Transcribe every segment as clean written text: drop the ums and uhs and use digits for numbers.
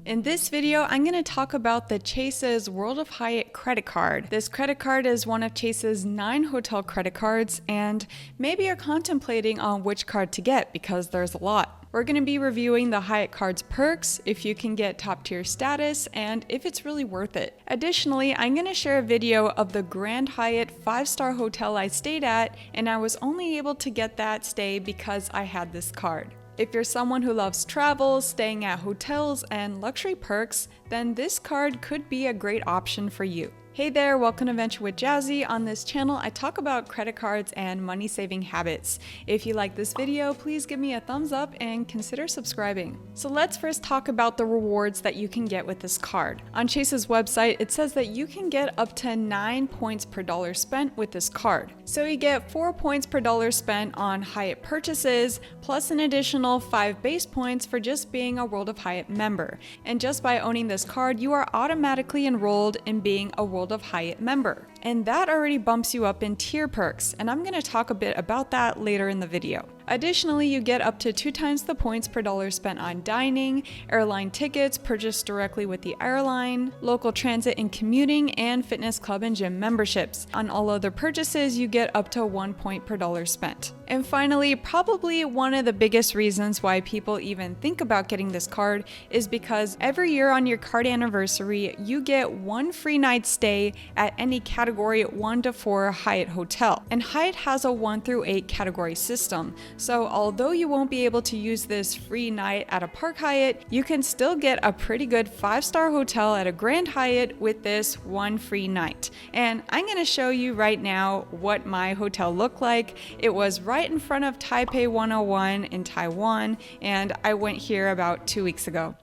In this video, I'm going to talk about the Chase's World of Hyatt credit card. This credit card is one of Chase's 9 hotel credit cards, and maybe you're contemplating on which card to get because there's a lot. We're going to be reviewing the Hyatt card's perks, if you can get top tier status, and if it's really worth it. Additionally, I'm going to share a video of the Grand Hyatt 5-star hotel I stayed at, and I was only able to get that stay because I had this card. If you're someone who loves travel, staying at hotels, and luxury perks, then this card could be a great option for you. Hey there, welcome to Venture with Jazzy. On this channel, I talk about credit cards and money saving habits. If you like this video, please give me a thumbs up and consider subscribing. So let's first talk about the rewards that you can get with this card. On Chase's website, it says that you can get up to 9 points per dollar spent with this card. So you get 4 points per dollar spent on Hyatt purchases, plus an additional 5 base points for just being a World of Hyatt member. And just by owning this card, you are automatically enrolled in being a World of Hyatt member. And that already bumps you up in tier perks, and I'm going to talk a bit about that later in the video. Additionally, you get up to 2 times the points per dollar spent on dining, airline tickets purchased directly with the airline, local transit and commuting, and fitness club and gym memberships. On all other purchases, you get up to 1 point per dollar spent. And finally, probably one of the biggest reasons why people even think about getting this card is because every year on your card anniversary, you get 1 free night stay at any category 1 to 4 Hyatt hotel. And Hyatt has a 1 through 8 category system. So although you won't be able to use this free night at a Park Hyatt, you can still get a pretty good 5-star hotel at a Grand Hyatt with this 1 free night. And I'm going to show you right now what my hotel looked like. It was right in front of Taipei 101 in Taiwan, and I went here about 2 weeks ago.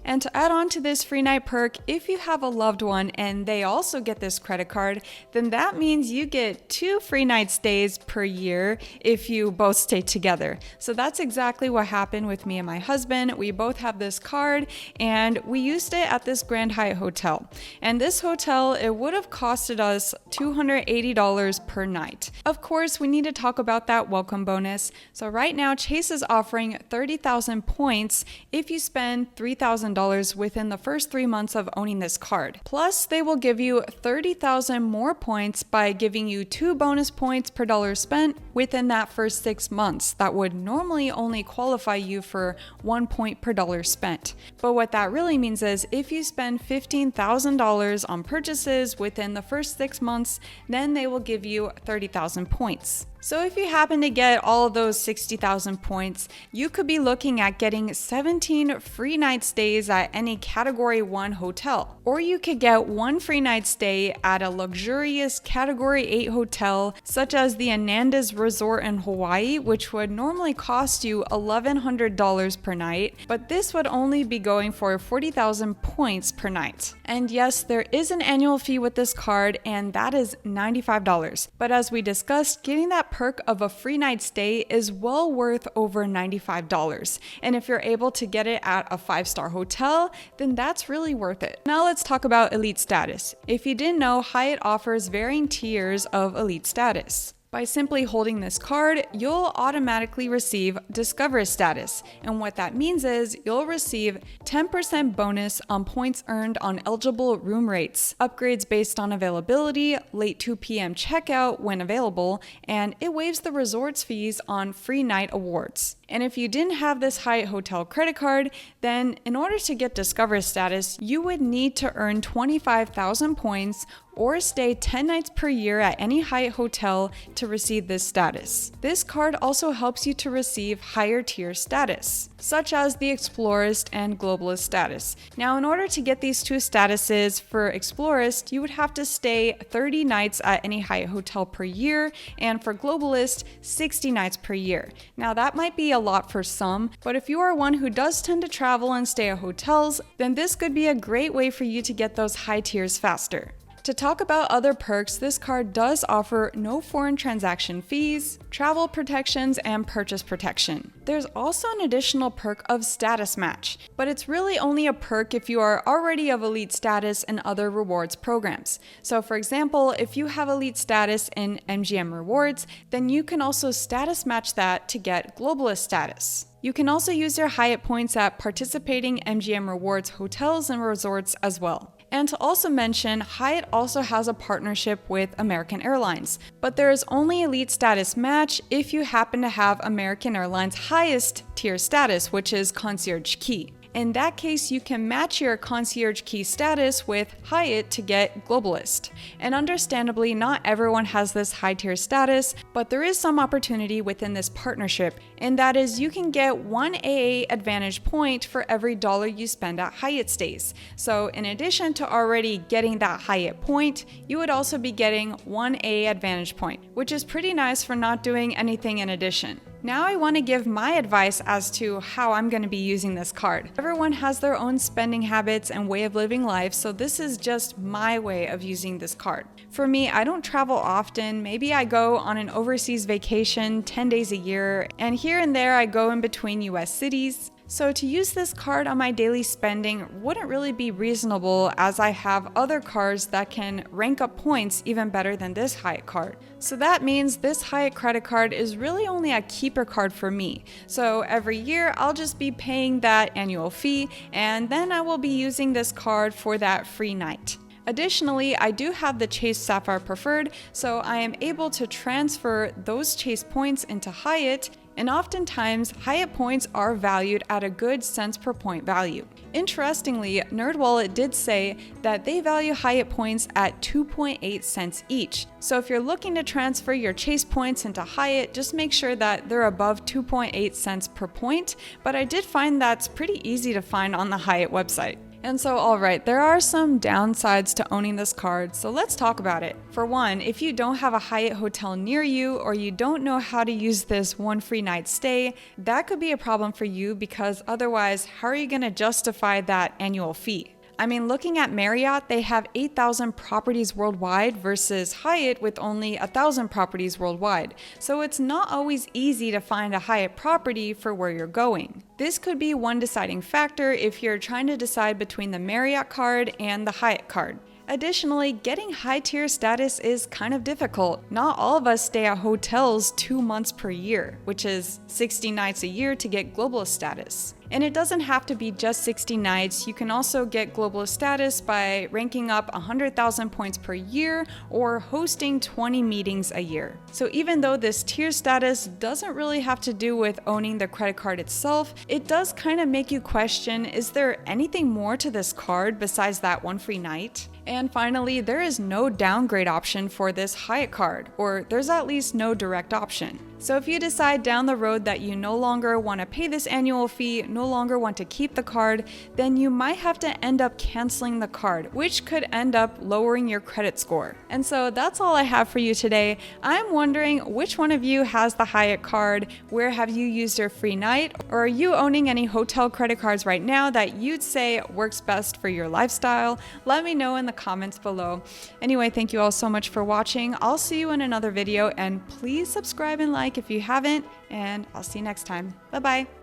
And to add on to this free night perk, if you have a loved one and they also get this credit card, then that means you get 2 free night stays per year if you both stay together. So that's exactly what happened with me and my husband. We both have this card and we used it at this Grand Hyatt hotel. And this hotel, it would have costed us $280 per night. Of course, we need to talk about that welcome bonus. So right now, Chase is offering 30,000 points if you spend $3,000 within the first 3 months of owning this card. Plus, they will give you 30,000 more points by giving you 2 bonus points per dollar spent within that first 6 months. That would normally only qualify you for 1 point per dollar spent. But what that really means is if you spend $15,000 on purchases within the first 6 months, then they will give you 30,000 points. So if you happen to get all of those 60,000 points, you could be looking at getting 17 free night stays at any Category 1 hotel. Or you could get 1 free night stay at a luxurious Category 8 hotel, such as the Ananda's Resort in Hawaii, which would normally cost you $1,100 per night, but this would only be going for 40,000 points per night. And yes, there is an annual fee with this card, and that is $95. But as we discussed, getting that perk of a free night stay is well worth over $95. And if you're able to get it at a 5-star hotel, then that's really worth it. Now let's talk about elite status. If you didn't know, Hyatt offers varying tiers of elite status. By simply holding this card, you'll automatically receive Discover status. And what that means is you'll receive 10% bonus on points earned on eligible room rates, upgrades based on availability, late 2 p.m. checkout when available, and it waives the resort's fees on free night awards. And if you didn't have this Hyatt hotel credit card, then in order to get Discover status, you would need to earn 25,000 points or stay 10 nights per year at any Hyatt hotel to receive this status. This card also helps you to receive higher tier status, such as the Explorist and Globalist status. Now, in order to get these two statuses, for Explorist, you would have to stay 30 nights at any Hyatt hotel per year, and for Globalist, 60 nights per year. Now, that might be a lot for some, but if you are one who does tend to travel and stay at hotels, then this could be a great way for you to get those high tiers faster. To talk about other perks, this card does offer no foreign transaction fees, travel protections, and purchase protection. There's also an additional perk of status match, but it's really only a perk if you are already of elite status in other rewards programs. So for example, if you have elite status in MGM Rewards, then you can also status match that to get globalist status. You can also use your Hyatt points at participating MGM Rewards hotels and resorts as well. And to also mention, Hyatt also has a partnership with American Airlines, but there is only elite status match if you happen to have American Airlines' highest tier status, which is Concierge Key. In that case, you can match your Concierge Key status with Hyatt to get Globalist. And understandably, not everyone has this high tier status, but there is some opportunity within this partnership, and that is you can get 1 AA Advantage point for every dollar you spend at Hyatt stays. So in addition to already getting that Hyatt point, you would also be getting 1 AA Advantage point, which is pretty nice for not doing anything in addition. Now I want to give my advice as to how I'm going to be using this card. Everyone has their own spending habits and way of living life, so this is just my way of using this card. For me, I don't travel often. Maybe I go on an overseas vacation 10 days a year, and here and there I go in between US cities. So to use this card on my daily spending wouldn't really be reasonable, as I have other cards that can rank up points even better than this Hyatt card. So that means this Hyatt credit card is really only a keeper card for me. So every year I'll just be paying that annual fee, and then I will be using this card for that free night. Additionally, I do have the Chase Sapphire Preferred, so I am able to transfer those Chase points into Hyatt, and oftentimes Hyatt points are valued at a good cents per point value. Interestingly, NerdWallet did say that they value Hyatt points at 2.8 cents each. So if you're looking to transfer your Chase points into Hyatt, just make sure that they're above 2.8 cents per point, but I did find that's pretty easy to find on the Hyatt website. And so, alright, there are some downsides to owning this card, so let's talk about it. For one, if you don't have a Hyatt hotel near you, or you don't know how to use this 1 free night stay, that could be a problem for you, because otherwise, how are you going to justify that annual fee? I mean, looking at Marriott, they have 8,000 properties worldwide versus Hyatt with only 1,000 properties worldwide. So it's not always easy to find a Hyatt property for where you're going. This could be one deciding factor if you're trying to decide between the Marriott card and the Hyatt card. Additionally, getting high tier status is kind of difficult. Not all of us stay at hotels 2 months per year, which is 60 nights a year to get globalist status. And it doesn't have to be just 60 nights. You can also get globalist status by ranking up 100,000 points per year or hosting 20 meetings a year. So even though this tier status doesn't really have to do with owning the credit card itself, it does kind of make you question, is there anything more to this card besides that 1 free night? And finally, there is no downgrade option for this Hyatt card, or there's at least no direct option. So if you decide down the road that you no longer want to pay this annual fee, no longer want to keep the card, then you might have to end up canceling the card, which could end up lowering your credit score. And so that's all I have for you today. I'm wondering which one of you has the Hyatt card, where have you used your free night, or are you owning any hotel credit cards right now that you'd say works best for your lifestyle? Let me know in the comments below. Anyway, thank you all so much for watching. I'll see you in another video, and please subscribe and like if you haven't, and I'll see you next time. Bye bye.